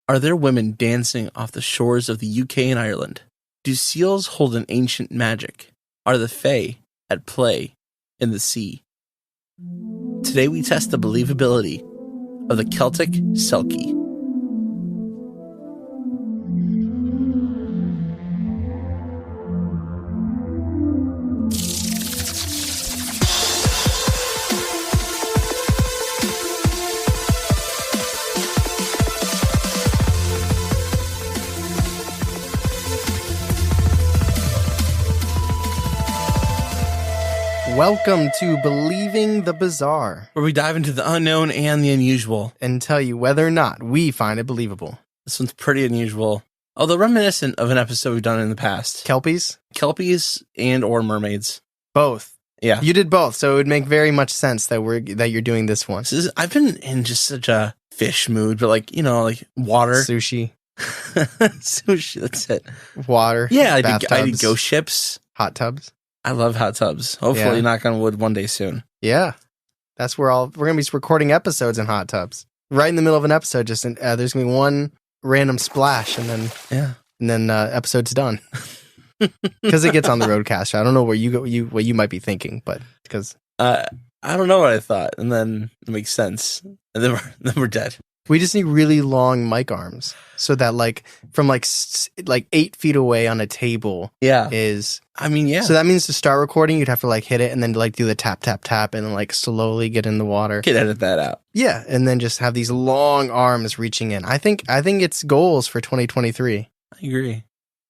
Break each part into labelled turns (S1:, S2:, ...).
S1: Are there women dancing off the shores of the UK and Ireland? Do seals hold an ancient magic? Are the fae at play in the sea? Today we test the believability of the Celtic Selkie.
S2: Welcome to Believing the Bizarre,
S1: where we dive into the unknown and the unusual
S2: and tell you whether or not we find it believable.
S1: This one's pretty unusual, although reminiscent of an episode we've done in the past. Kelpies and or mermaids.
S2: Both.
S1: Yeah.
S2: You did both, so it would make very much sense that you're doing this one.
S1: I've been in just such a fish mood, but like water.
S2: Sushi.
S1: Sushi, that's it.
S2: Water.
S1: Yeah, I did ghost ships.
S2: Hot tubs.
S1: I love hot tubs. Hopefully, knock on wood, one day soon.
S2: Yeah. That's where we're going to be recording episodes in hot tubs. Right in the middle of an episode, there's going to be one random splash, and then episode's done. Because it gets on the roadcaster. I don't know where what you might be thinking, but because
S1: I don't know what I thought, and then it makes sense, and then we're dead.
S2: We just need really long mic arms so that from 8 feet away on a table is.
S1: I mean, yeah.
S2: So that means to start recording, you'd have to hit it and then do the tap, tap, tap and then slowly get in the water.
S1: Could edit that out.
S2: Yeah. And then just have these long arms reaching in. I think it's goals for 2023.
S1: I agree.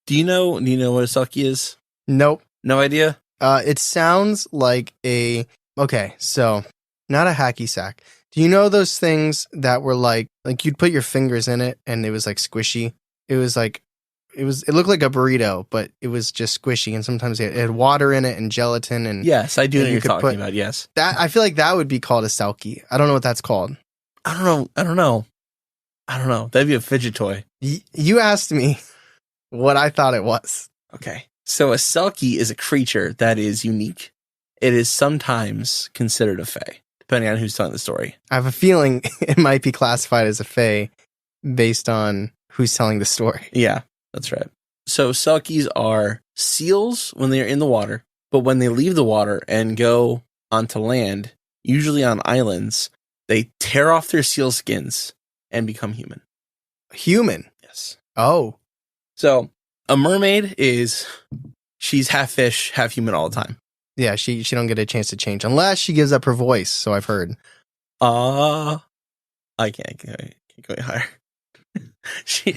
S1: Do you know what a selkie is?
S2: Nope.
S1: No idea?
S2: It sounds like so not a hacky sack. Do you know those things that were like you'd put your fingers in it and it was squishy? It looked like a burrito, but it was just squishy, and sometimes it had water in it and gelatin. And
S1: yes, I do know what you're talking about. Yes,
S2: that I feel like that would be called a selkie. I don't know what that's called.
S1: I don't know. That'd be a fidget toy.
S2: You asked me what I thought it was.
S1: Okay, so a selkie is a creature that is unique. It is sometimes considered a fae, depending on who's telling the story.
S2: I have a feeling it might be classified as a fae based on who's telling the story.
S1: Yeah. That's right. So selkies are seals when they are in the water, but when they leave the water and go onto land, usually on islands, they tear off their seal skins and become human.
S2: Human?
S1: Yes.
S2: Oh.
S1: So a mermaid she's half fish, half human all the time.
S2: Yeah, she don't get a chance to change unless she gives up her voice, so I've heard.
S1: I can't go any higher.
S2: You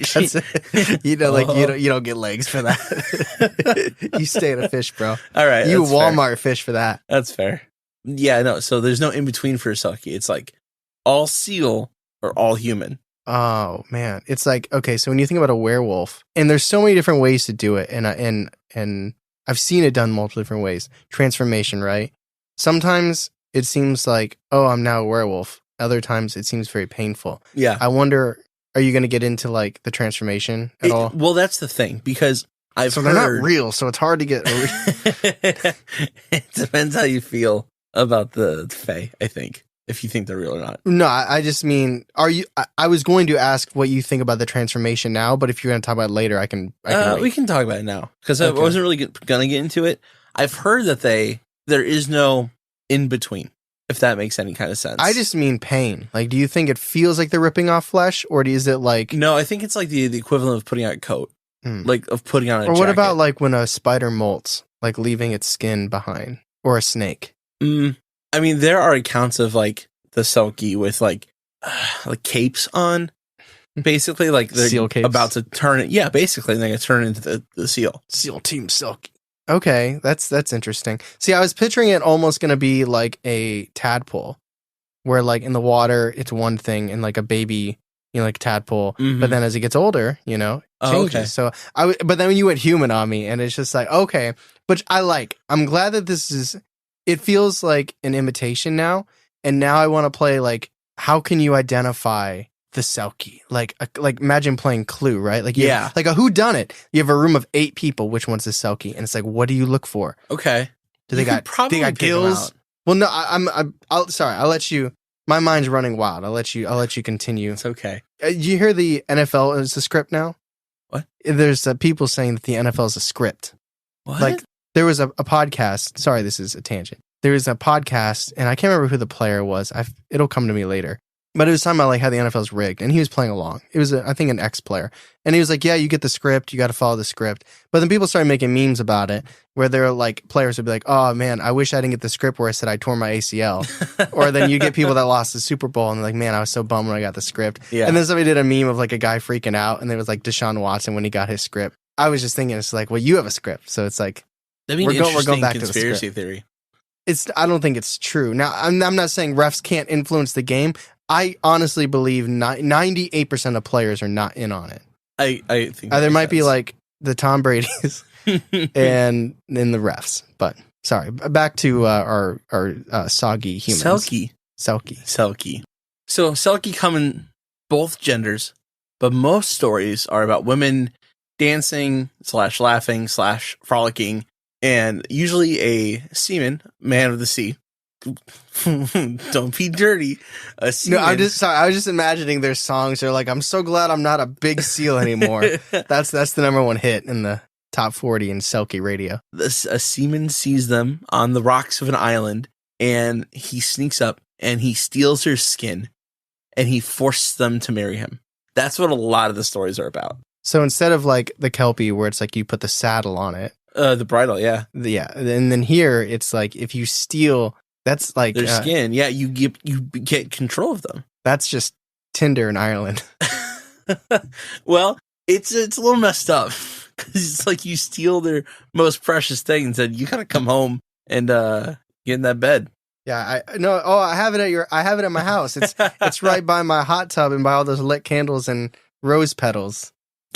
S2: don't get legs for that. You stay at a fish, bro.
S1: All right,
S2: you Walmart fish for that.
S1: That's fair. Yeah, no. So there's no in between for a selkie. It's all seal or all human.
S2: Oh man, it's okay. So when you think about a werewolf, and there's so many different ways to do it, and I've seen it done multiple different ways. Transformation, right? Sometimes it seems I'm now a werewolf. Other times it seems very painful.
S1: Yeah.
S2: I wonder. Are you going to get into the transformation at all?
S1: Well, that's the thing, because I've heard...
S2: they're not real, so it's hard to get...
S1: It depends how you feel about the fae, I think, if you think they're real or not.
S2: No, I just mean, I was going to ask what you think about the transformation now, but if you're going to talk about it later, I can wait.
S1: We can talk about it now, because I wasn't really going to get into it. I've heard that there is no in-between. If that makes any kind of sense.
S2: I just mean pain. Do you think it feels like they're ripping off flesh, or is it
S1: No, I think it's the equivalent of putting on a coat. Of putting on a jacket.
S2: Or what about when a spider molts, leaving its skin behind? Or a snake?
S1: I mean, there are accounts of the selkie with capes on. Basically, they're
S2: seal capes.
S1: About to turn it. Yeah, basically, they're going to turn into the seal.
S2: SEAL Team Selkie. Okay, that's interesting. See, I was picturing it almost going to be like a tadpole, where in the water it's one thing, and a baby, tadpole. Mm-hmm. But then as it gets older, changes.
S1: Oh, okay.
S2: So but then when you went human on me, and it's just okay, but I'm glad that this is. It feels like an imitation now, and now I want to play how can you identify the selkie? Imagine playing Clue, right? A whodunit. You have a room of 8 people. Which one's the selkie? And it's what do you look for?
S1: Okay.
S2: Do they got gills? Well, no. I'll let you. My mind's running wild. I'll let you continue.
S1: It's okay.
S2: you hear the NFL is a script now?
S1: What?
S2: There's people saying that the NFL is a script.
S1: What?
S2: Like, there was a podcast. Sorry, this is a tangent. There was a podcast, and I can't remember who the player was. It'll come to me later. But it was talking about like how the NFL is rigged, and he was playing along. It was, I think, an ex-player. And he was like, yeah, you get the script. You got to follow the script. But then people started making memes about it, where they're like, players would be like, oh, man, I wish I didn't get the script where I said I tore my ACL. Or then you get people that lost the Super Bowl, and they're like, man, I was so bummed when I got the script.
S1: Yeah.
S2: And then somebody did a meme of like a guy freaking out, and there was like Deshaun Watson when he got his script. I was just thinking, it's like, well, you have a script. So it's like,
S1: That'd be
S2: we're
S1: an
S2: going back to the
S1: conspiracy
S2: script.
S1: theory.
S2: I don't think it's true. Now, I'm not saying refs can't influence the game. I honestly believe 98% of players are not in on it.
S1: I think
S2: there might be like the Tom Brady's and then the refs. But sorry, back to our soggy humans.
S1: Selkie. So Selkie come in both genders, but most stories are about women dancing / laughing / frolicking, and usually a seaman, man of the sea. Don't be dirty.
S2: No, I'm just sorry. I was just imagining their songs. They're like, "I'm so glad I'm not a big seal anymore." That's the number one hit in the top 40 in Selkie radio.
S1: A seaman sees them on the rocks of an island, and he sneaks up and he steals her skin, and he forces them to marry him. That's what a lot of the stories are about.
S2: So instead of like the Kelpie, where it's like you put the saddle on it,
S1: the bridle, yeah,
S2: and then here it's like if you steal. That's like
S1: their skin. Yeah, you get control of them.
S2: That's just Tinder in Ireland.
S1: Well, it's a little messed up because it's like you steal their most precious things, and you gotta come home and get in that bed.
S2: Yeah, I have it I have it at my house. It's right by my hot tub and by all those lit candles and rose petals.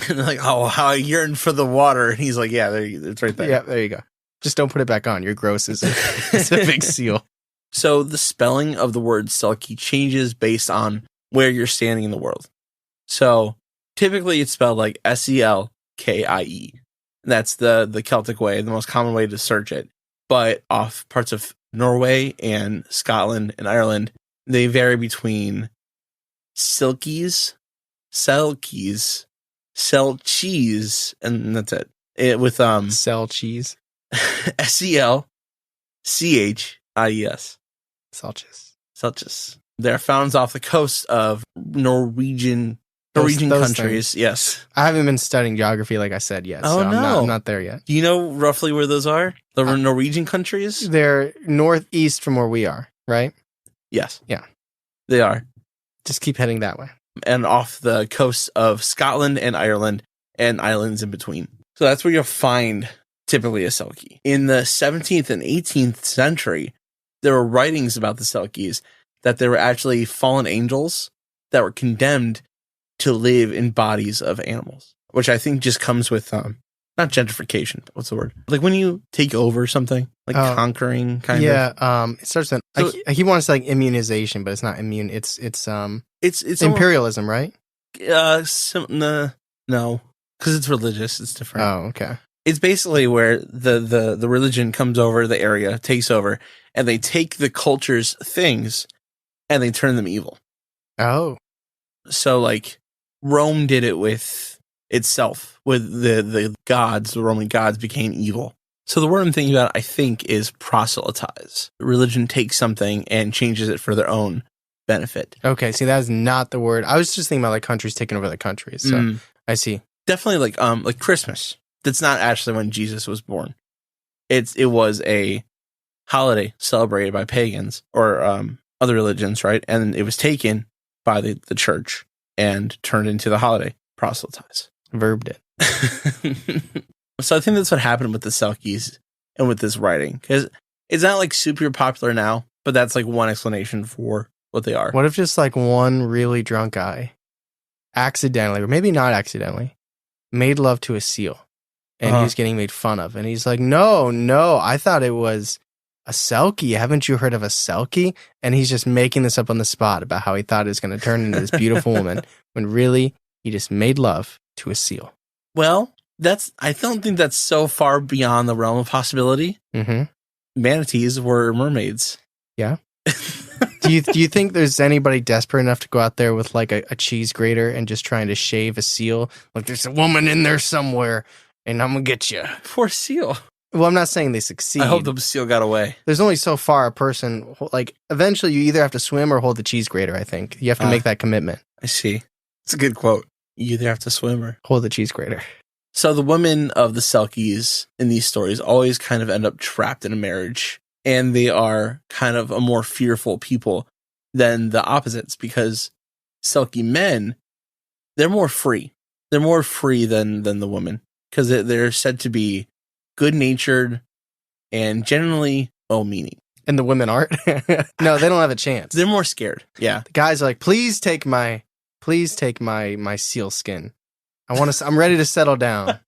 S1: And they're like, oh, how I yearn for the water. And he's like, yeah, it's right there.
S2: Yeah, there you go. Just don't put it back on. You're gross as a big seal.
S1: So the spelling of the word Selkie changes based on where you're standing in the world. So typically it's spelled like Selkie. That's the Celtic way, the most common way to search it. But off parts of Norway and Scotland and Ireland, they vary between selkies, selkies, and that's it. With
S2: sell cheese.
S1: Selchies. Selches. They're found off the coast of Norwegian countries.
S2: Things.
S1: Yes.
S2: I haven't been studying geography like I said yet.
S1: Oh,
S2: so
S1: no.
S2: I'm not there yet.
S1: Do you know roughly where those are? The Norwegian countries?
S2: They're northeast from where we are, right?
S1: Yes.
S2: Yeah.
S1: They are.
S2: Just keep heading that way.
S1: And off the coasts of Scotland and Ireland and islands in between. So that's where you'll find typically a Selkie. In the 17th and 18th century, there were writings about the Selkies that they were actually fallen angels that were condemned to live in bodies of animals, which I think just comes with, not gentrification, but what's the word? Like when you take over something, like conquering kind of.
S2: Yeah, it starts with, so, he wants like immunization, but it's not immune. It's imperialism, right?
S1: No, because it's religious. It's different.
S2: Oh, okay.
S1: It's basically where the religion comes over the area, takes over, and they take the culture's things and they turn them evil.
S2: Oh.
S1: So like Rome did it with itself, with the gods, the Roman gods became evil. So the word I'm thinking about, I think, is proselytize. Religion takes something and changes it for their own benefit.
S2: Okay, see, that is not the word. I was just thinking about like countries taking over the countries. So I see.
S1: Definitely like Christmas. That's not actually when Jesus was born. It was a holiday celebrated by pagans or other religions, right? And it was taken by the church and turned into the holiday. Proselytize.
S2: Verbed it.
S1: So I think that's what happened with the Selkies and with this writing. Because it's not like super popular now, but that's like one explanation for what they are.
S2: What if just like one really drunk guy accidentally, or maybe not accidentally, made love to a seal and he's getting made fun of. And he's like, no, I thought it was a Selkie. Haven't you heard of a Selkie? And he's just making this up on the spot about how he thought it was going to turn into this beautiful woman when really he just made love to a seal.
S1: Well, I don't think that's so far beyond the realm of possibility.
S2: Mm-hmm.
S1: Manatees were mermaids.
S2: Yeah. Do you think there's anybody desperate enough to go out there with like a cheese grater and just trying to shave a seal? Like there's a woman in there somewhere, and I'm gonna get you.
S1: Poor seal.
S2: Well, I'm not saying they succeed.
S1: I hope the seal got away.
S2: There's only so far a person, like, eventually you either have to swim or hold the cheese grater, I think. You have to make that commitment.
S1: I see. It's a good quote. You either have to swim or
S2: hold the cheese grater.
S1: So the women of the Selkies in these stories always kind of end up trapped in a marriage, and they are kind of a more fearful people than the opposites, because Selkie men, they're more free. They're more free than the women, because they're said to be good-natured and generally well-meaning.
S2: And the women aren't? No, they don't have a chance.
S1: They're more scared. Yeah.
S2: The guys are like, please take my seal skin. I'm ready to settle down.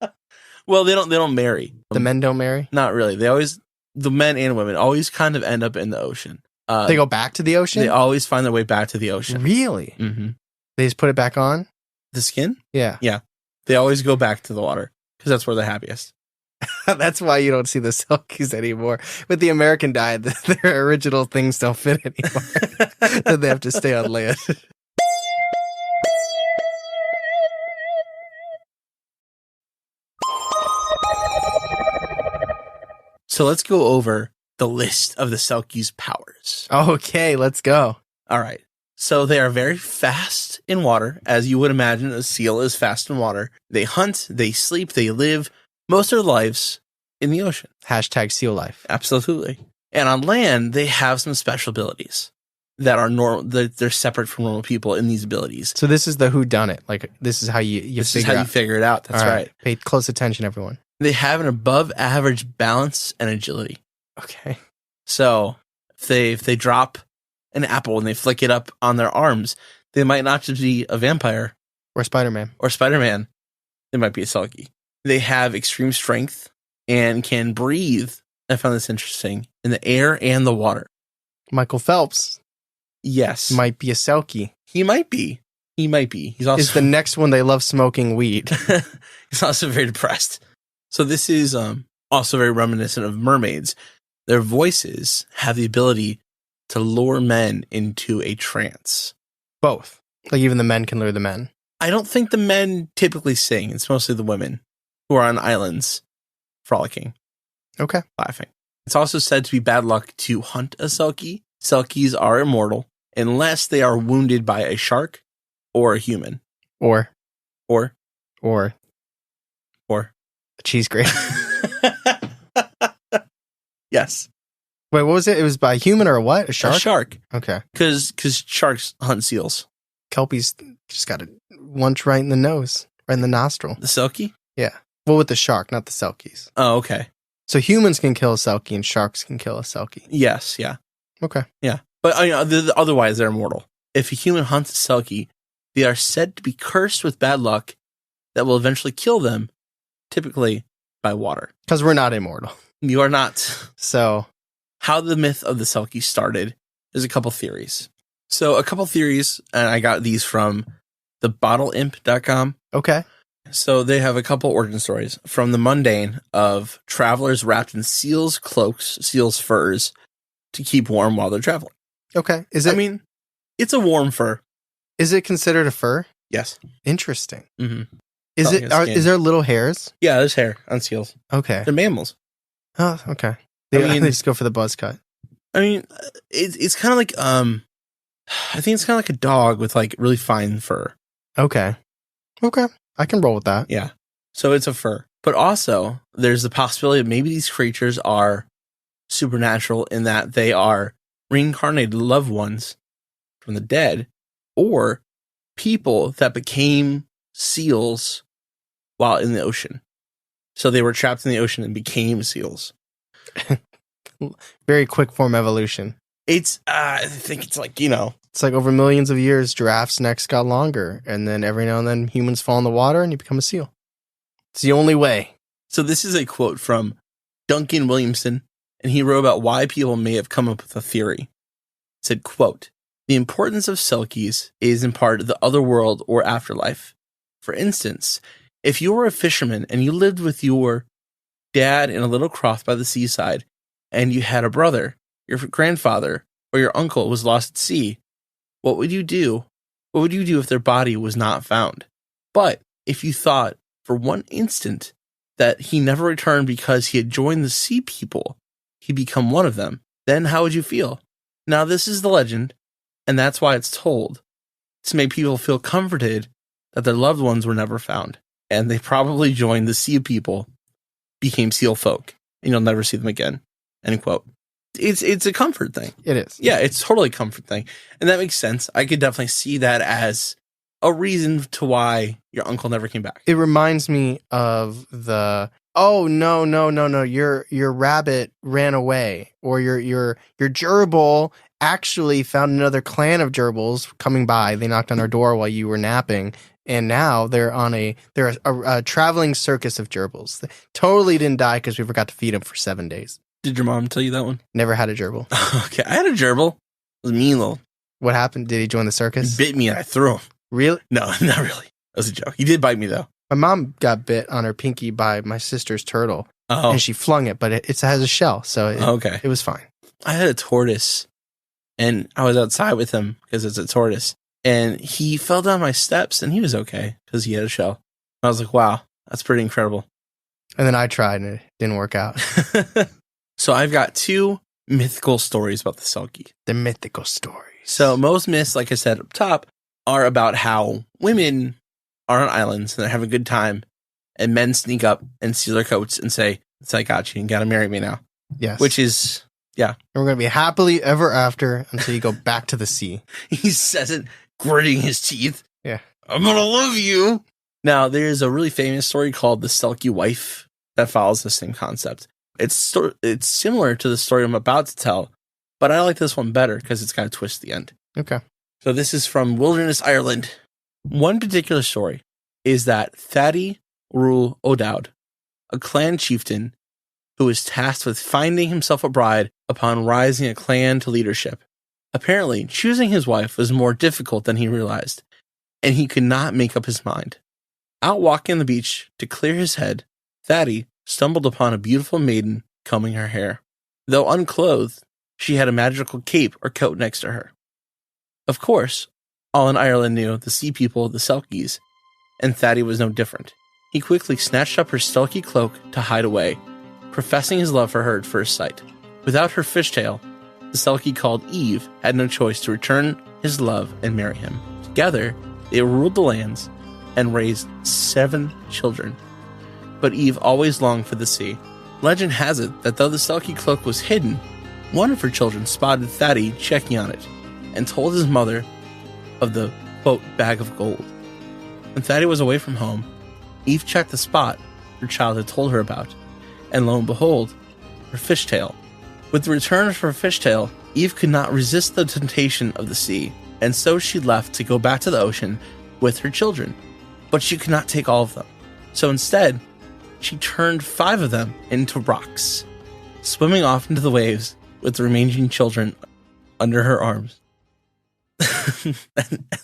S1: Well, they don't marry.
S2: The men don't marry?
S1: Not really. The men and women always kind of end up in the ocean.
S2: They go back to the ocean?
S1: They always find their way back to the ocean.
S2: Really?
S1: Mm-hmm.
S2: They just put it back on?
S1: The skin?
S2: Yeah.
S1: Yeah. They always go back to the water because that's where they're happiest.
S2: That's why you don't see the Selkies anymore. With the American diet, their original things don't fit anymore. So they have to stay on land.
S1: So let's go over the list of the Selkies' powers.
S2: Okay, let's go.
S1: All right. So they are very fast in water, as you would imagine a seal is fast in water. They hunt, they sleep, they live most of their lives in the ocean.
S2: Hashtag seal life.
S1: Absolutely. And on land, they have some special abilities that are normal. They're separate from normal people in these abilities.
S2: So this is the whodunit. Like, this is how you
S1: figure it out. That's right.
S2: Pay close attention, everyone.
S1: They have an above average balance and agility.
S2: Okay.
S1: So if they drop an apple and they flick it up on their arms, they might not just be a vampire
S2: or Spider-Man.
S1: They might be a Selkie. They have extreme strength and can breathe. I found this interesting, in the air and the water.
S2: Michael Phelps.
S1: Yes.
S2: Might be a Selkie.
S1: He might be. He's also
S2: is the next one. They love smoking weed.
S1: He's also very depressed. So this is also very reminiscent of mermaids. Their voices have the ability to lure men into a trance.
S2: Both. Like even the men can lure the men.
S1: I don't think the men typically sing. It's mostly the women who are on islands frolicking.
S2: Okay.
S1: Laughing. It's also said to be bad luck to hunt a Selkie. Selkies are immortal unless they are wounded by a shark or a human.
S2: Or
S1: a
S2: cheese grater.
S1: Yes.
S2: Wait, what was it? It was by a human or a what? A shark?
S1: A shark.
S2: Okay.
S1: Because sharks hunt seals.
S2: Kelpies just got it once right in the nose, right in the nostril.
S1: The Selkie?
S2: Yeah. Well, with the shark, not the Selkies.
S1: Oh, okay.
S2: So humans can kill a Selkie and sharks can kill a Selkie.
S1: Yes, yeah.
S2: Okay.
S1: Yeah. But otherwise, they're immortal. If a human hunts a Selkie, they are said to be cursed with bad luck that will eventually kill them, typically by water.
S2: Because we're not immortal.
S1: You are not.
S2: So,
S1: how the myth of the Selkie started, there's a couple theories. So, a couple theories, and I got these from thebottleimp.com.
S2: Okay.
S1: So, they have a couple origin stories from the mundane of travelers wrapped in seals' cloaks, seals' furs, to keep warm while they're traveling.
S2: Okay.
S1: It's a warm fur.
S2: Is it considered a fur?
S1: Yes.
S2: Interesting.
S1: Mm-hmm.
S2: Is there little hairs?
S1: Yeah, there's hair on seals.
S2: Okay.
S1: They're mammals.
S2: Oh, okay. They just go for the buzz cut.
S1: I mean, it's kind of like I think it's kind of like a dog with like really fine fur.
S2: Okay. I can roll with that.
S1: Yeah. So it's a fur. But also, there's the possibility that maybe these creatures are supernatural in that they are reincarnated loved ones from the dead, or people that became seals while in the ocean. So they were trapped in the ocean and became seals.
S2: Very quick form evolution.
S1: It's, I think it's like,
S2: It's like over millions of years, giraffes' necks got longer. And then every now and then humans fall in the water and you become a seal. It's the only way.
S1: So this is a quote from Duncan Williamson, and he wrote about why people may have come up with a theory. It said, quote, "The importance of Selkies is in part the other world or afterlife. For instance, if you were a fisherman and you lived with your dad in a little croft by the seaside, and you had a brother, your grandfather or your uncle was lost at sea, what would you do? What would you do if their body was not found? But if you thought for one instant that he never returned because he had joined the sea people, he'd become one of them, then how would you feel? Now, this is the legend, and that's why it's told, to make people feel comforted that their loved ones were never found, and they probably joined the sea people, became seal folk, and you'll never see them again. End quote. It's a comfort thing.
S2: It is.
S1: Yeah, it's totally a comfort thing. And that makes sense. I could definitely see that as a reason to why your uncle never came back.
S2: It reminds me of the, oh, no, your rabbit ran away, or your gerbil actually found another clan of gerbils coming by. They knocked on our door while you were napping, and now they're a traveling circus of gerbils. They totally didn't die because we forgot to feed them for 7 days.
S1: Did your mom tell you that one?
S2: Never had a gerbil.
S1: Okay, I had a gerbil. It was mean little.
S2: What happened? Did he join the circus?
S1: He bit me and I threw him.
S2: Really?
S1: No, not really. That was a joke. He did bite me though.
S2: My mom got bit on her pinky by my sister's turtle, and she flung it, but it has a shell, so it was fine.
S1: I had a tortoise, and I was outside with him because it's a tortoise, and he fell down my steps, and he was okay because he had a shell. I was like, wow, that's pretty incredible.
S2: And then I tried, and it didn't work out.
S1: So I've got 2 mythical stories about the Selkie.
S2: The mythical stories.
S1: So most myths, like I said up top, are about how women are on islands and they're having a good time, and men sneak up and steal their coats and say, I got you and gotta marry me now.
S2: Yes.
S1: Which is, yeah.
S2: And we're gonna be happily ever after until you go back to the sea.
S1: He says it, gritting his teeth.
S2: Yeah.
S1: I'm gonna love you. Now, there's a really famous story called The Selkie Wife that follows the same concept. It's similar to the story I'm about to tell, but I like this one better because it's got a twist at the end.
S2: Okay.
S1: So this is from Wilderness, Ireland. One particular story is that Thady Rule O'Dowd, a clan chieftain who was tasked with finding himself a bride upon rising a clan to leadership. Apparently, choosing his wife was more difficult than he realized, and he could not make up his mind. Out walking on the beach to clear his head, Thady stumbled upon a beautiful maiden combing her hair. Though unclothed, she had a magical cape or coat next to her. Of course, all in Ireland knew the sea people, the Selkies, and Thady was no different. He quickly snatched up her Selkie cloak to hide away, professing his love for her at first sight. Without her fishtail, the Selkie called Eve had no choice to return his love and marry him. Together, they ruled the lands and raised 7 children. But Eve always longed for the sea. Legend has it that though the Selkie cloak was hidden, one of her children spotted Thady checking on it and told his mother of the, quote, bag of gold. When Thady was away from home, Eve checked the spot her child had told her about, and lo and behold, her fishtail. With the return of her fishtail, Eve could not resist the temptation of the sea, and so she left to go back to the ocean with her children. But she could not take all of them. So instead, she turned 5 of them into rocks, swimming off into the waves with the remaining children under her arms.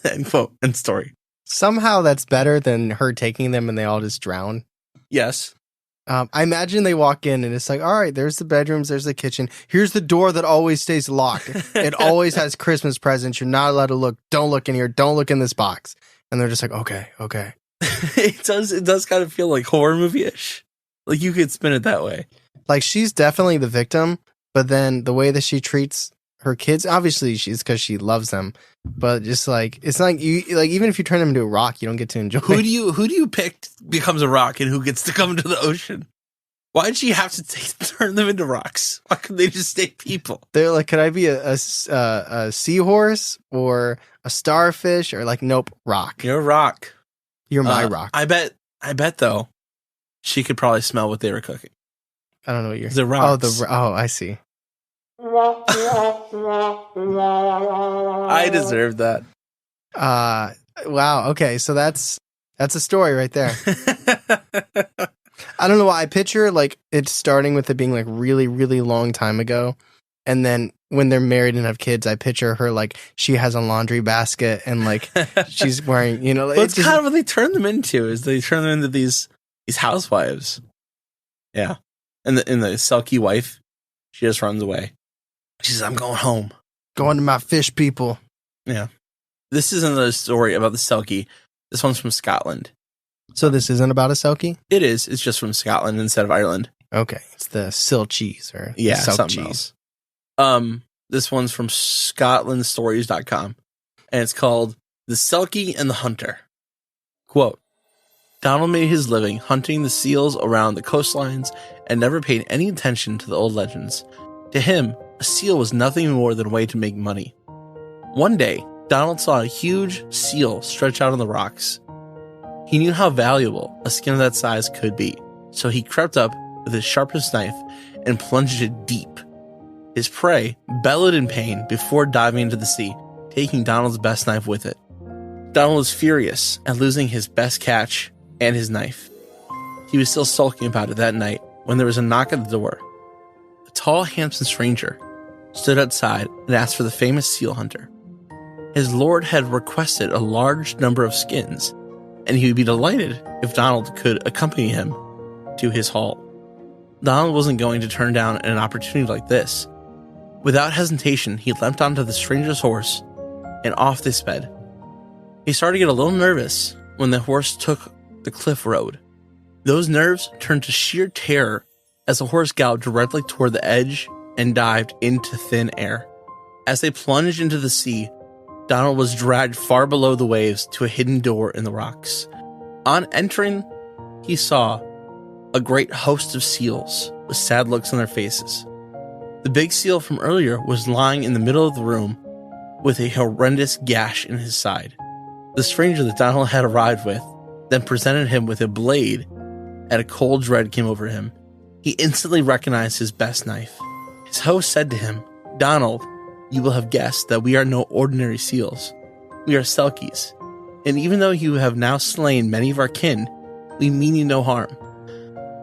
S1: End quote. End story.
S2: Somehow that's better than her taking them and they all just drown.
S1: Yes.
S2: I imagine they walk in and it's like, all right, there's the bedrooms, there's the kitchen. Here's the door that always stays locked. It always has Christmas presents. You're not allowed to look. Don't look in here. Don't look in this box. And they're just like, okay.
S1: It does kind of feel like horror movie-ish. Like you could spin it that way.
S2: Like she's definitely the victim, but then the way that she treats her kids, obviously she's because she loves them, but just like it's like you like even if you turn them into a rock, you don't get to enjoy.
S1: Who do you pick becomes a rock and who gets to come to the ocean? Why did she have to turn them into rocks? Why couldn't they just stay people?
S2: They're like, could I be a seahorse or a starfish or like nope, rock.
S1: You're a rock.
S2: You're my rock.
S1: I bet though, she could probably smell what they were cooking.
S2: I don't know what you're.
S1: The rocks.
S2: I see.
S1: I deserve that.
S2: Wow. Okay, so that's a story right there. I don't know why I picture like it starting with it being like really, really long time ago, and then when they're married and have kids, I picture her like she has a laundry basket and like she's wearing,
S1: well, it's kind of what they turn them into. Is they turn them into these housewives. Yeah, and the Selkie wife, she just runs away. She says, "I'm going home.
S2: Going to my fish people.
S1: Yeah. This is another story about the Selkie. This one's from Scotland.
S2: So this isn't about a Selkie?
S1: It is. It's just from Scotland instead of Ireland.
S2: Okay. It's the Selkies or
S1: Yeah,
S2: the
S1: something
S2: Selkies.
S1: else. This one's from scotlandstories.com, and it's called The Selkie and the Hunter. Quote, Donald made his living hunting the seals around the coastlines and never paid any attention to the old legends. To him, a seal was nothing more than a way to make money. One day, Donald saw a huge seal stretch out on the rocks. He knew how valuable a skin of that size could be, so he crept up with his sharpest knife and plunged it deep. His prey bellowed in pain before diving into the sea, taking Donald's best knife with it. Donald was furious at losing his best catch and his knife. He was still sulking about it that night when there was a knock at the door. A tall, handsome stranger stood outside and asked for the famous seal hunter. His lord had requested a large number of skins, and he would be delighted if Donald could accompany him to his hall. Donald wasn't going to turn down an opportunity like this. Without hesitation, he leapt onto the stranger's horse, and off they sped. He started to get a little nervous when the horse took the cliff road. Those nerves turned to sheer terror as the horse galloped directly toward the edge and dived into thin air. As they plunged into the sea, Donald was dragged far below the waves to a hidden door in the rocks. On entering, he saw a great host of seals with sad looks on their faces. The big seal from earlier was lying in the middle of the room with a horrendous gash in his side. The stranger that Donald had arrived with then presented him with a blade, and a cold dread came over him. He instantly recognized his best knife. His host said to him, Donald, you will have guessed that we are no ordinary seals. We are selkies, and even though you have now slain many of our kin, we mean you no harm.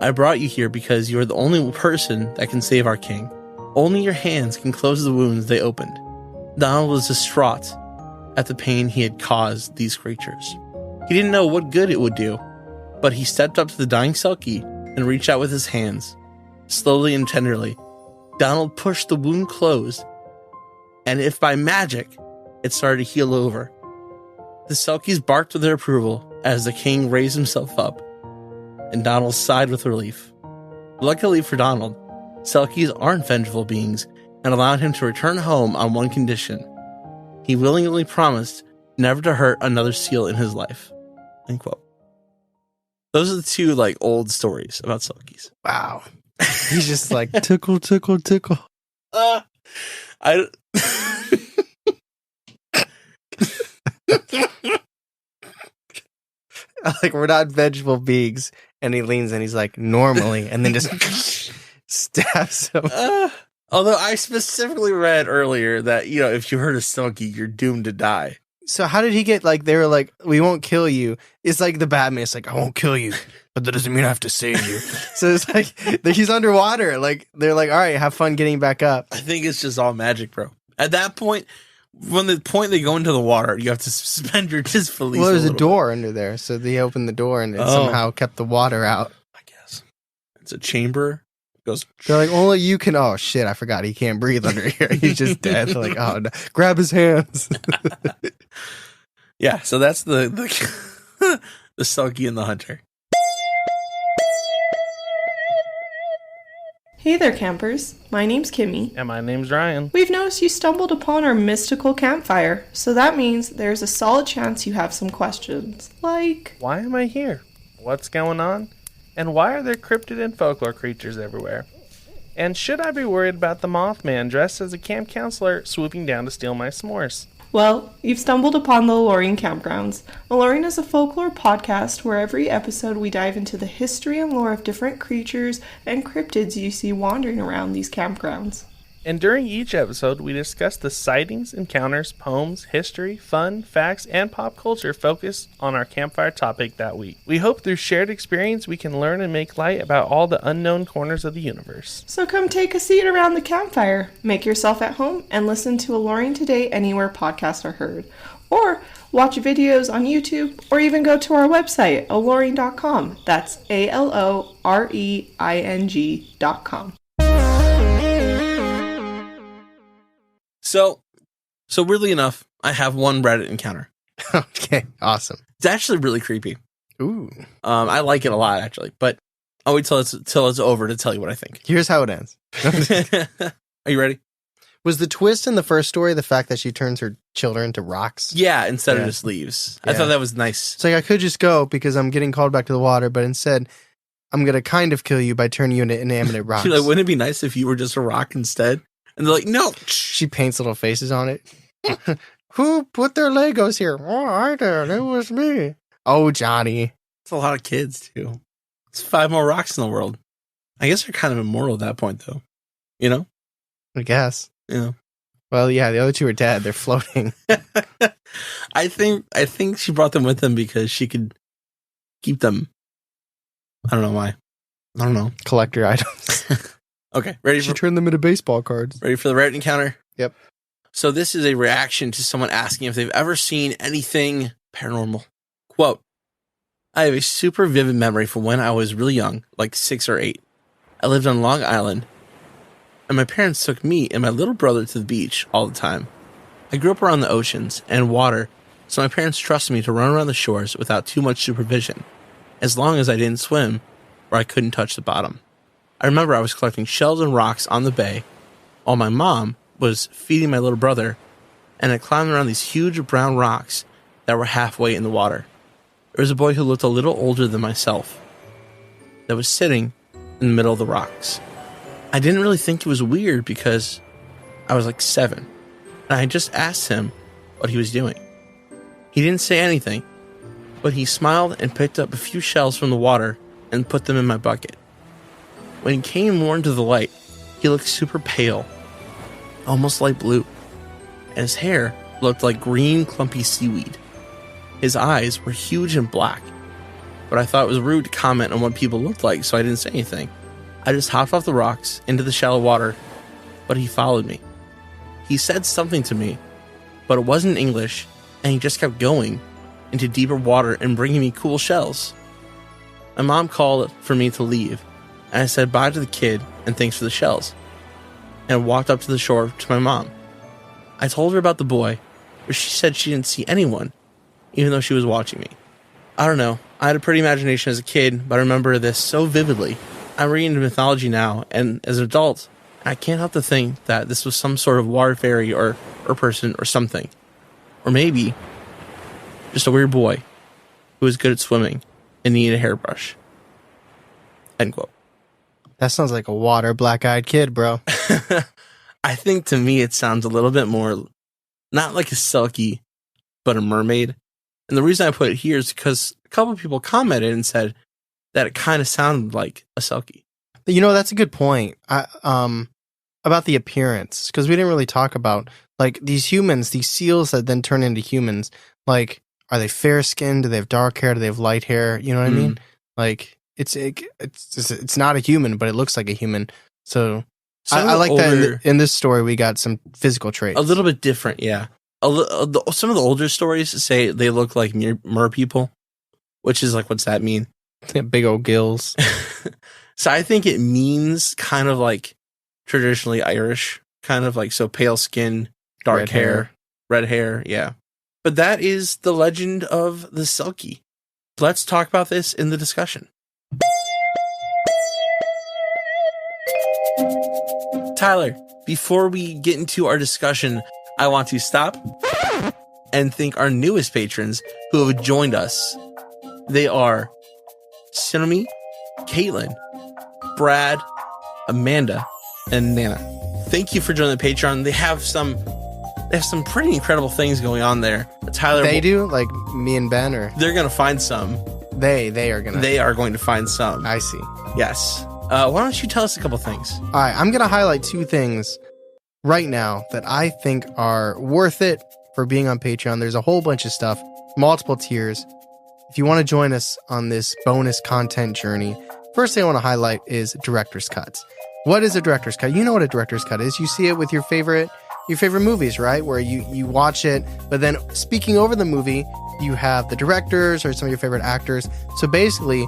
S1: I brought you here because you are the only person that can save our king. Only your hands can close the wounds they opened. Donald was distraught at the pain he had caused these creatures. He didn't know what good it would do, but he stepped up to the dying Selkie and reached out with his hands. Slowly and tenderly, Donald pushed the wound closed, and if by magic, it started to heal over. The Selkies barked with their approval as the king raised himself up, and Donald sighed with relief. Luckily for Donald, Selkies aren't vengeful beings and allowed him to return home on one condition. He willingly promised never to hurt another seal in his life. End quote. Those are the two old stories about Selkies.
S2: Wow. He's just like, tickle, tickle, tickle. We're not vegetable beings. And he leans and he's like, normally, and then just stabs him.
S1: Although I specifically read earlier that, if you hurt a Selkie, you're doomed to die.
S2: So how did he get, they were like, we won't kill you. It's like the Batman. It's like, I won't kill you, but that doesn't mean I have to save you. So it's like, he's underwater. They're like, all right, have fun getting back up.
S1: I think it's just all magic, bro. At that point, when the point they go into the water, you have to suspend your disbelief.
S2: Well, there's a door under there. So they opened the door and it somehow kept the water out.
S1: I guess. It's a chamber. Goes.
S2: They're like, only you can. Oh shit! I forgot he can't breathe under here. He's just dead. They're like, oh, no. Grab his hands.
S1: Yeah. So that's the the Selkie and the Hunter.
S3: Hey there, campers. My name's Kimmy.
S4: And my name's Ryan.
S3: We've noticed you stumbled upon our mystical campfire, so that means there's a solid chance you have some questions. Like,
S4: why am I here? What's going on? And why are there cryptid and folklore creatures everywhere? And should I be worried about the Mothman dressed as a camp counselor swooping down to steal my s'mores?
S3: well, you've stumbled upon the Alluring Campgrounds. Alluring is a folklore podcast where every episode we dive into the history and lore of different creatures and cryptids you see wandering around these campgrounds.
S4: And during each episode, we discuss the sightings, encounters, poems, history, fun, facts, and pop culture focused on our campfire topic that week. We hope through shared experience we can learn and make light about all the unknown corners of the universe.
S3: So come take a seat around the campfire, make yourself at home, and listen to Alluring Today anywhere podcasts are heard. Or watch videos on YouTube, or even go to our website, alluring.com. That's ALOREING.com.
S1: So, So weirdly enough, I have one Reddit encounter.
S2: Okay, awesome.
S1: It's actually really creepy.
S2: Ooh.
S1: I like it a lot, actually, but I'll wait till it's over to tell you what I think.
S2: Here's how it ends.
S1: Are you ready?
S2: Was the twist in the first story the fact that she turns her children into rocks?
S1: Yeah, instead of
S2: Yeah.
S1: just leaves. I
S2: Yeah.
S1: thought that was nice.
S2: It's like, I could just go because I'm getting called back to the water, but instead, I'm going to kind of kill you by turning you into inanimate rocks.
S1: You're like, wouldn't it be nice if you were just a rock instead? And they're like, no.
S2: She paints little faces on it. Who put their Legos here? Oh, I did. It was me. Oh, Johnny.
S1: It's a lot of kids, too. It's 5 more rocks in the world. I guess they're kind of immortal at that point, though. You know?
S2: I guess.
S1: Yeah.
S2: Well, yeah, the other two are dead. They're floating.
S1: I think she brought them with them because she could keep them. I don't know why. I don't know.
S2: Collector items.
S1: Okay, ready
S2: She
S1: for
S2: turned them into baseball cards.
S1: the Reddit encounter?
S2: Yep.
S1: So this is a reaction to someone asking if they've ever seen anything paranormal. Quote, I have a super vivid memory from when I was really young, like 6 or 8. I lived on Long Island, and my parents took me and my little brother to the beach all the time. I grew up around the oceans and water, so my parents trusted me to run around the shores without too much supervision, as long as I didn't swim or I couldn't touch the bottom. I remember I was collecting shells and rocks on the bay, while my mom was feeding my little brother, and I climbed around these huge brown rocks that were halfway in the water. There was a boy who looked a little older than myself that was sitting in the middle of the rocks. I didn't really think it was weird because I was like 7, and I had just asked him what he was doing. He didn't say anything, but he smiled and picked up a few shells from the water and put them in my bucket. When he came more into the light, he looked super pale, almost light blue, and his hair looked like green, clumpy seaweed. His eyes were huge and black, but I thought it was rude to comment on what people looked like, so I didn't say anything. I just hopped off the rocks into the shallow water, but he followed me. He said something to me, but it wasn't English, and he just kept going into deeper water and bringing me cool shells. My mom called for me to leave, and I said bye to the kid and thanks for the shells, and walked up to the shore to my mom. I told her about the boy, but she said she didn't see anyone, even though she was watching me. I don't know, I had a pretty imagination as a kid, but I remember this so vividly. I'm reading into mythology now, and as an adult, I can't help to think that this was some sort of water fairy or person or something. Or maybe just a weird boy who was good at swimming and needed a hairbrush. End quote.
S2: That sounds like a water black-eyed kid, bro.
S1: I think to me it sounds a little bit more, not like a Selkie, but a mermaid. And the reason I put it here is because a couple of people commented and said that it kind of sounded like a Selkie.
S2: You know, that's a good point. About the appearance, because we didn't really talk about like these humans, these seals that then turn into humans. Like, are they fair skinned? Do they have dark hair? Do they have light hair? You know what I mean? Like, it's not a human, but it looks like a human. So I like that in this story we got some physical traits.
S1: A little bit different, yeah. Some of the older stories say they look like mer people, which is like, what's that mean?
S2: Big old gills.
S1: So I think it means kind of like traditionally Irish, kind of like, so pale skin, dark hair, red hair, yeah. But that is the legend of the Selkie. Let's talk about this in the discussion. Tyler, before we get into our discussion, I want to stop and thank our newest patrons who have joined us. They are Sinami, Caitlin, Brad, Amanda, and Nana. Thank you for joining the Patreon. They have some pretty incredible things going on there. Tyler,
S2: They do? Like me and Ben, or
S1: they're going to find some.
S2: they are gonna.
S1: They are going to find some.
S2: I see.
S1: Yes. Why don't you tell us a couple things?
S2: All right, I'm going to highlight 2 things right now that I think are worth it for being on Patreon. There's a whole bunch of stuff, multiple tiers. If you want to join us on this bonus content journey, first thing I want to highlight is director's cuts. What is a director's cut? You know what a director's cut is. You see it with your favorite movies, right? Where you watch it, but then speaking over the movie, you have the directors or some of your favorite actors. So basically,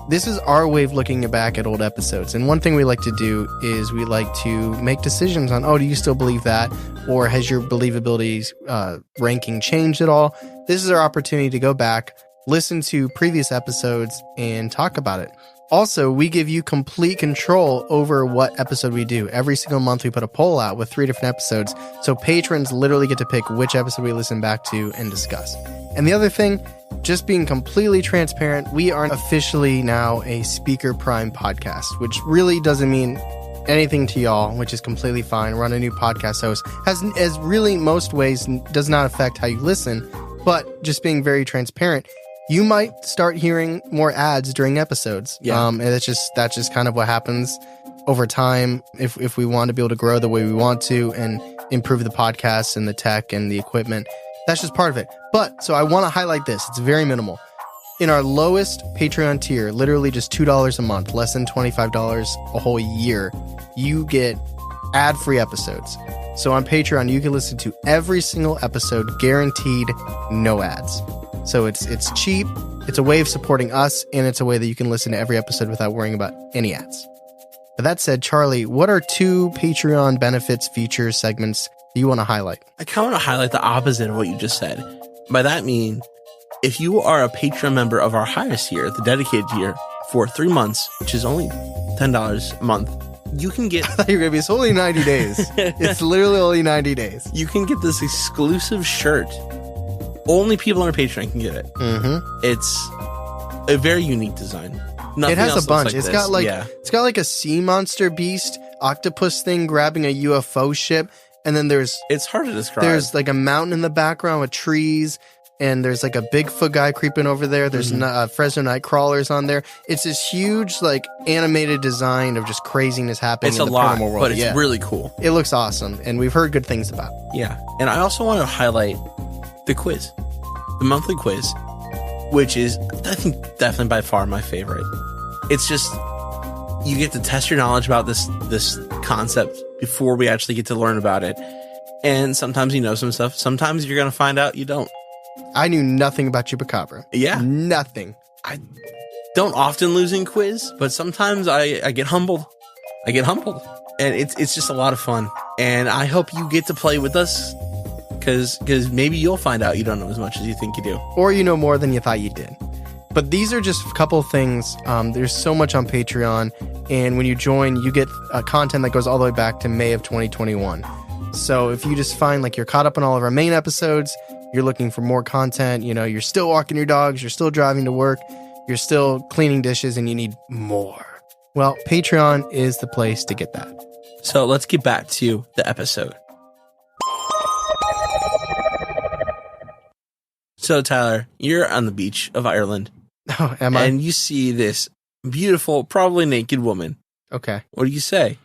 S2: this is our way of looking back at old episodes. And one thing we like to do is we like to make decisions on, oh, do you still believe that? Or has your believability ranking changed at all? This is our opportunity to go back, listen to previous episodes, and talk about it. Also, we give you complete control over what episode we do. Every single month we put a poll out with 3 different episodes, so patrons literally get to pick which episode we listen back to and discuss. And the other thing, just being completely transparent, we are officially now a Speaker Prime podcast, which really doesn't mean anything to y'all, which is completely fine. We're on a new podcast host. As really most ways does not affect how you listen, but just being very transparent, you might start hearing more ads during episodes.
S1: Yeah.
S2: And that's just kind of what happens over time if we want to be able to grow the way we want to and improve the podcast and the tech and the equipment. That's just part of it. But so I want to highlight this. It's very minimal. In our lowest Patreon tier, literally just $2 a month, less than $25 a whole year, you get ad-free episodes. So on Patreon, you can listen to every single episode, guaranteed, no ads. So it's cheap, it's a way of supporting us, and it's a way that you can listen to every episode without worrying about any ads. But that said, Charlie, what are 2 Patreon benefits, features, segments that you want to highlight?
S1: I kind of want to highlight the opposite of what you just said. By that I mean, if you are a Patreon member of our highest tier, the dedicated tier, for 3 months, which is only $10 a month, you can get...
S2: I thought you were going to be, it's only 90 days. It's literally only 90 days.
S1: You can get this exclusive shirt. Only people on our Patreon can get it.
S2: Mm-hmm.
S1: It's a very unique design. Nothing
S2: it has
S1: else
S2: a bunch.
S1: looks like
S2: It's
S1: this.
S2: got like
S1: Yeah.
S2: it's got like a sea monster beast, octopus thing grabbing a UFO ship, and then there's
S1: It's hard to describe.
S2: like a mountain in the background with trees, and there's like a Bigfoot guy creeping over there. There's Fresno night crawlers on there. It's this huge like animated design of just craziness happening
S1: It's
S2: in
S1: a
S2: the
S1: lot,
S2: paranormal world.
S1: but it's
S2: Yeah.
S1: really cool.
S2: It looks awesome, and we've heard good things about it.
S1: Yeah. And I also want to highlight the quiz, the monthly quiz, which is, I think, definitely by far my favorite. It's just, you get to test your knowledge about this concept before we actually get to learn about it. And sometimes you know some stuff. Sometimes you're going to find out you don't.
S2: I knew nothing about Chupacabra.
S1: Yeah.
S2: Nothing.
S1: I don't often lose in quiz, but sometimes I get humbled. I get humbled. And it's just a lot of fun. And I hope you get to play with us, because maybe you'll find out you don't know as much as you think you do.
S2: Or you know more than you thought you did. But these are just a couple of things. There's so much on Patreon, and when you join, you get content that goes all the way back to May of 2021. So if you just find like you're caught up on all of our main episodes, you're looking for more content, you know, you're still walking your dogs, you're still driving to work, you're still cleaning dishes, and you need more. Well, Patreon is the place to get that.
S1: So let's get back to the episode. So Tyler, you're on the beach of Ireland.
S2: Oh, am I?
S1: And you see this beautiful, probably naked woman.
S2: Okay.
S1: What do you say?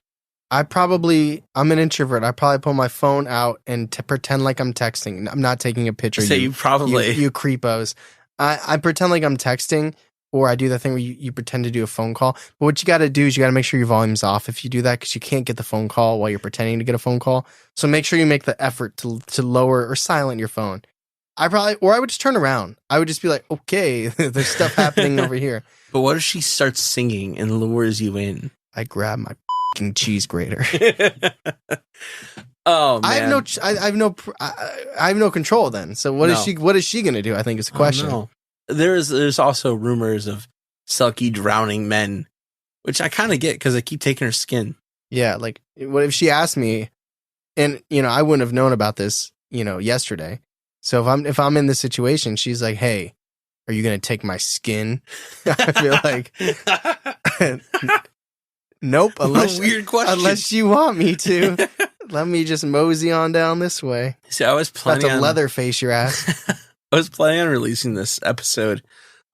S2: I'm an introvert. I probably pull my phone out and pretend like I'm texting. I'm not taking a picture.
S1: Say you probably.
S2: You creepos. I pretend like I'm texting, or I do the thing where you pretend to do a phone call. But what you got to do is you got to make sure your volume's off if you do that, because you can't get the phone call while you're pretending to get a phone call. So make sure you make the effort to lower or silent your phone. I would just turn around. I would just be like, okay, there's stuff happening over here.
S1: But what if she starts singing and lures you in?
S2: I grab my fucking cheese grater.
S1: Oh man,
S2: I have no control then. So what is she going to do? I think is the question.
S1: Oh, no. There's also rumors of Selkie drowning men, which I kind of get because I keep taking her skin.
S2: Yeah, like what if she asked me, and I wouldn't have known about this, yesterday. So if I'm in this situation, she's like, "Hey, are you going to take my skin?" I feel like nope,
S1: Weird question.
S2: Unless you want me to. Let me just mosey on down this way.
S1: See, I was planning
S2: About to
S1: on
S2: Leatherface your ass.
S1: I was planning on releasing this episode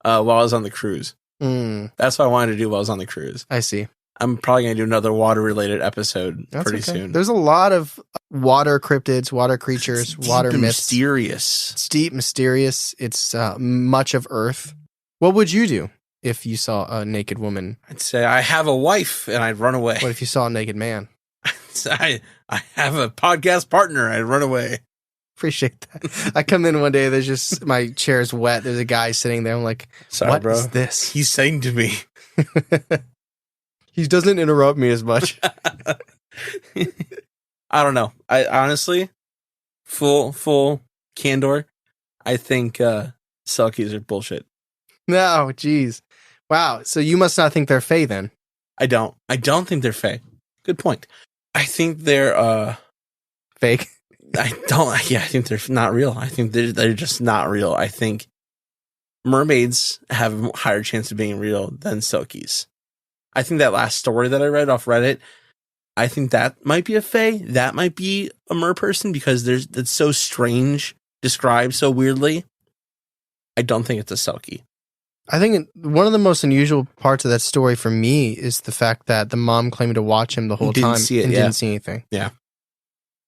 S1: while I was on the cruise. That's what I wanted to do while I was on the cruise.
S2: I see.
S1: I'm probably going to do another water-related episode
S2: That's
S1: pretty
S2: okay.
S1: soon.
S2: There's a lot of water cryptids, water creatures,
S1: It's
S2: water
S1: deep and
S2: myths.
S1: mysterious.
S2: It's deep, mysterious. It's much of Earth. What would you do if you saw a naked woman?
S1: I'd say I have a wife and I'd run away.
S2: What if you saw a naked man?
S1: I have a podcast partner. I'd run away.
S2: Appreciate that. I come in one day, there's just, my chair's wet. There's a guy sitting there. I'm like,
S1: Sorry,
S2: what
S1: bro.
S2: is this?
S1: He's saying to me,
S2: He doesn't interrupt me as much.
S1: I don't know. I honestly, full candor, I think Selkies are bullshit.
S2: No, jeez. Wow. So you must not think they're Fae then.
S1: I don't think they're Fae. Good point. I think they're
S2: Fake.
S1: I think they're not real. I think they're just not real. I think mermaids have a higher chance of being real than Selkies. I think that last story that I read off Reddit, I think that might be a Fae. That might be a mer person because it's so strange, described so weirdly. I don't think it's a Selkie.
S2: I think one of the most unusual parts of that story for me is the fact that the mom claimed to watch him the whole time and didn't see anything.
S1: Yeah.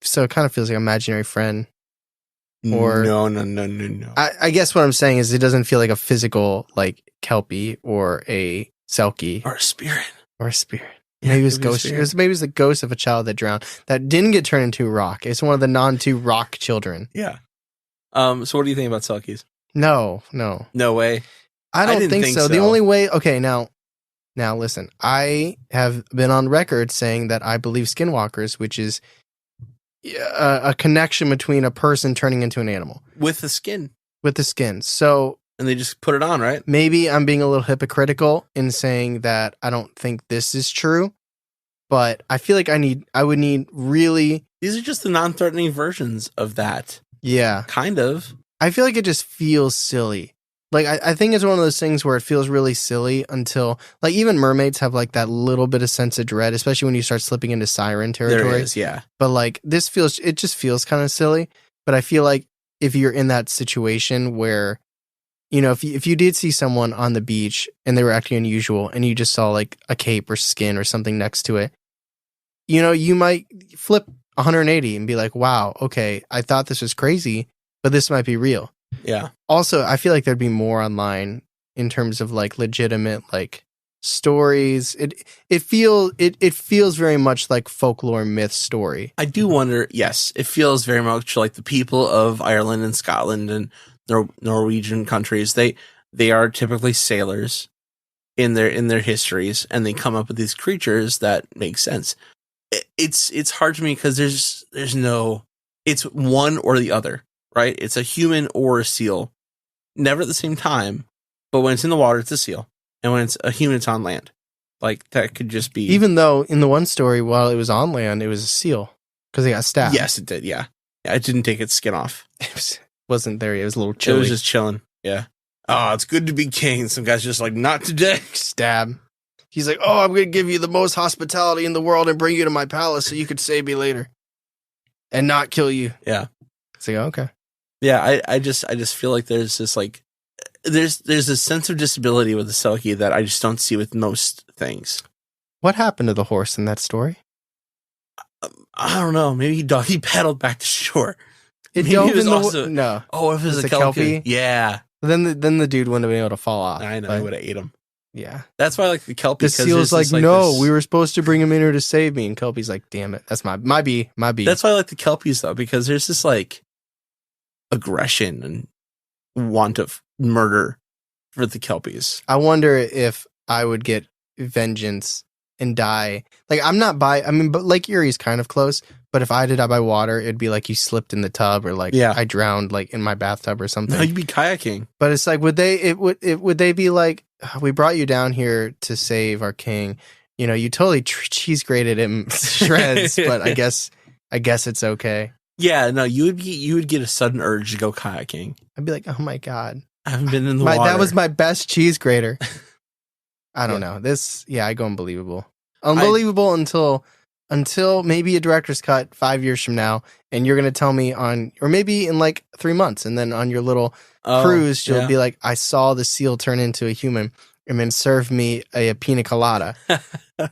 S2: So it kind of feels like an imaginary friend. Or
S1: No.
S2: I guess what I'm saying is it doesn't feel like a physical, like, Kelpie or a Selkie.
S1: Or a spirit.
S2: Yeah, maybe it was ghost. Maybe it was the ghost of a child that drowned that didn't get turned into a rock. It's one of the non-2 rock children.
S1: Yeah. So what do you think about Selkies?
S2: No.
S1: No way.
S2: I don't think so. The only way. Okay, now listen. I have been on record saying that I believe skinwalkers, which is a connection between a person turning into an animal
S1: with the skin.
S2: So.
S1: And they just put it on, right?
S2: Maybe I'm being a little hypocritical in saying that I don't think this is true, but I feel like I would need really.
S1: These are just the non-threatening versions of that.
S2: Yeah.
S1: Kind of.
S2: I feel like it just feels silly. Like, I think it's one of those things where it feels really silly until, like, even mermaids have, like, that little bit of sense of dread, especially when you start slipping into siren territory.
S1: There is, yeah.
S2: But, like, it just feels kind of silly. But I feel like if you're in that situation where, you know, if you did see someone on the beach and they were acting unusual and you just saw, like, a cape or skin or something next to it, you know, you might flip 180 and be like, wow, okay, I thought this was crazy, but this might be real.
S1: Yeah.
S2: Also, I feel like there'd be more online in terms of, like, legitimate, like, stories. It feels very much like folklore myth story.
S1: I do wonder, yes, it feels very much like the people of Ireland and Scotland and Norwegian countries. They are typically sailors in their histories, and they come up with these creatures that make sense. It's hard to me because there's no, it's one or the other, right? It's a human or a seal, never at the same time. But when it's in the water, it's a seal, and when it's a human, it's on land. Like, that could just be.
S2: Even though in the one story, while it was on land, it was a seal because they got stabbed.
S1: Yes, it did. Yeah, it didn't take its skin off.
S2: Wasn't there? It was a little chilly.
S1: It was just chilling. Yeah. Oh, it's good to be king. Some guy's just like, not today.
S2: Stab. He's like, oh, I'm going to give you the most hospitality in the world and bring you to my palace so you could save me later and not kill you.
S1: Yeah.
S2: It's like, okay.
S1: Yeah. I just feel like there's this, like, there's a sense of disability with the Selkie that I just don't see with most things.
S2: What happened to the horse in that story?
S1: I don't know. Maybe he paddled back to shore.
S2: It dove in the no.
S1: Oh, if it was a Kelpie? Yeah.
S2: Then the dude wouldn't have been able to fall off.
S1: I know. I would have ate him.
S2: Yeah.
S1: That's why I like the Kelpie.
S2: The seal's like, no, we were supposed to bring him in here to save me. And Kelpie's like, damn it. That's my B.
S1: That's why I like the Kelpies, though, because there's this, like, aggression and want of murder for the Kelpies.
S2: I wonder if I would get vengeance and die. Like, but Lake Erie's kind of close. But if I had to die by water, it'd be like you slipped in the tub or like I drowned like in my bathtub or something.
S1: No, you'd be kayaking.
S2: But it's like, would they be like, we brought you down here to save our king. You know, you totally cheese grated him shreds, but I guess it's okay.
S1: Yeah, no, you would get a sudden urge to go kayaking.
S2: I'd be like, oh my God.
S1: I haven't been in the water.
S2: That was my best cheese grater. I don't know. I go unbelievable. Unbelievable until maybe a director's cut 5 years from now, and you're going to tell me or maybe in like 3 months, and then on your little cruise, you'll be like, I saw the seal turn into a human, and then serve me a pina colada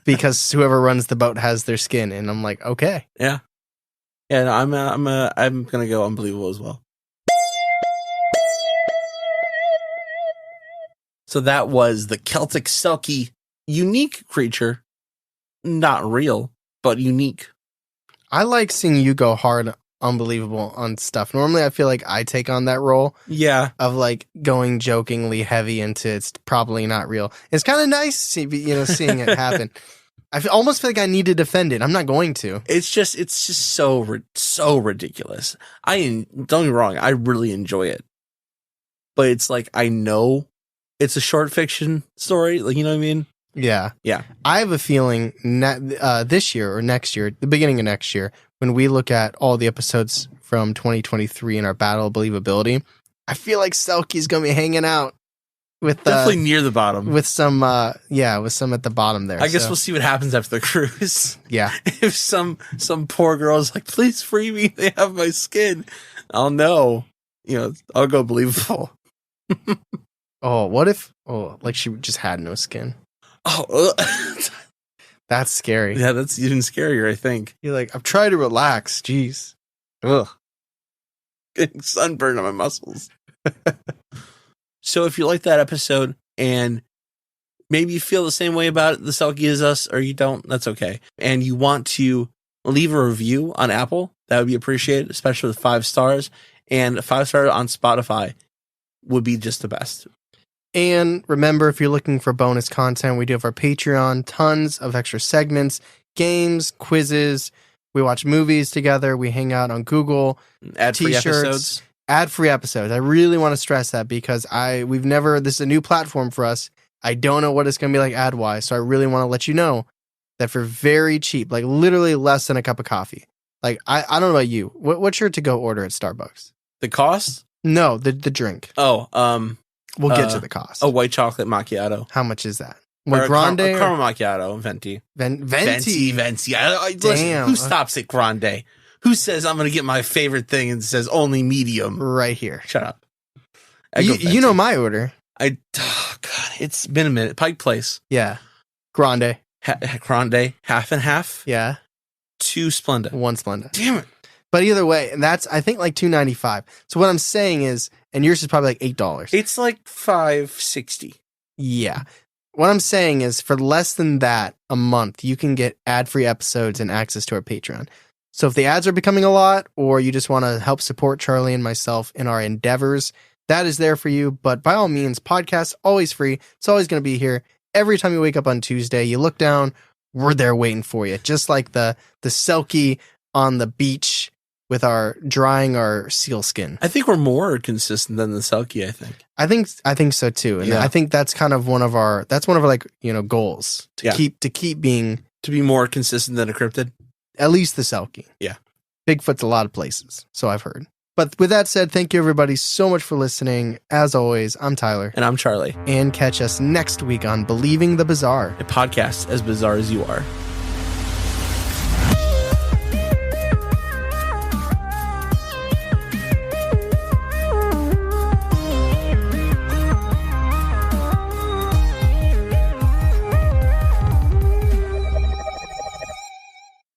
S2: because whoever runs the boat has their skin, and I'm like, okay.
S1: Yeah. Yeah, no, I'm going to go unbelievable as well. So that was the Celtic Selkie, unique creature, not real, but unique.
S2: I like seeing you go hard unbelievable on stuff. Normally, I feel like I take on that role
S1: Yeah.
S2: of like going jokingly heavy into it's probably not real. It's kind of nice, seeing it happen. Almost feel like I need to defend it. I'm not going to.
S1: It's just so ridiculous. Don't get me wrong, I really enjoy it. But it's like, I know it's a short fiction story. Like, you know what I mean?
S2: Yeah.
S1: Yeah.
S2: I have a feeling this year or next year, the beginning of next year, when we look at all the episodes from 2023 in our Battle of Believability, I feel like Selkie's going to be hanging out with
S1: definitely near the bottom.
S2: with some at the bottom there.
S1: I guess we'll see what happens after the cruise.
S2: Yeah.
S1: If some poor girl's like, please free me, they have my skin, I'll know. I'll go believable.
S2: Oh, what if like she just had no skin?
S1: Oh,
S2: That's scary.
S1: yeah, that's even scarier, I think.
S2: You're like, I've tried to relax. Jeez.
S1: Ugh. Getting sunburn on my muscles. So if you like that episode and maybe you feel the same way about the Selkie as us, or you don't, that's okay. And you want to leave a review on Apple, that would be appreciated, especially with 5 stars. And a 5-star on Spotify would be just the best.
S2: And remember, if you're looking for bonus content, we do have our Patreon, tons of extra segments, games, quizzes. We watch movies together. We hang out on Google.
S1: Ad-free
S2: T-shirts,
S1: episodes.
S2: Ad-free episodes. I really want to stress that because this is a new platform for us. I don't know what it's going to be like ad-wise, so I really want to let you know that for very cheap, like literally less than a cup of coffee. Like, I don't know about you. What's your to-go order at Starbucks?
S1: The cost?
S2: No, the drink.
S1: Oh,
S2: We'll get to the cost.
S1: a white chocolate macchiato.
S2: How much is that?
S1: Or
S2: What,
S1: a
S2: grande?
S1: caramel macchiato, venti.
S2: Venti.
S1: Venti.
S2: Damn.
S1: Listen, who stops at grande? Who says I'm going to get my favorite thing and says only medium?
S2: Right here.
S1: Shut up. I go
S2: You know my order.
S1: God, it's been a minute. Pike Place.
S2: Yeah. Grande.
S1: Grande, half and half.
S2: Yeah.
S1: 2 Splenda.
S2: 1 Splenda.
S1: Damn it.
S2: But either way, and that's, I think, like $2.95. So what I'm saying is, and yours is probably like $8.
S1: It's like $5.60.
S2: Yeah. What I'm saying is, for less than that a month, you can get ad-free episodes and access to our Patreon. So if the ads are becoming a lot, or you just want to help support Charlie and myself in our endeavors, that is there for you. But by all means, podcast, always free. It's always going to be here. Every time you wake up on Tuesday, you look down, we're there waiting for you. Just like the Selkie on the beach with drying our seal skin.
S1: I think we're more consistent than the Selkie, I think.
S2: I think so too. And
S1: Yeah.
S2: I think that's kind of one of our like, goals to
S1: Yeah.
S2: keep being
S1: To be more consistent than a cryptid.
S2: at least the Selkie.
S1: Yeah.
S2: Bigfoot's a lot of places, so I've heard. But with that said, thank you everybody so much for listening. As always, I'm Tyler.
S1: And I'm Charlie.
S2: And catch us next week on Believing the Bizarre.
S1: A podcast as bizarre as you are.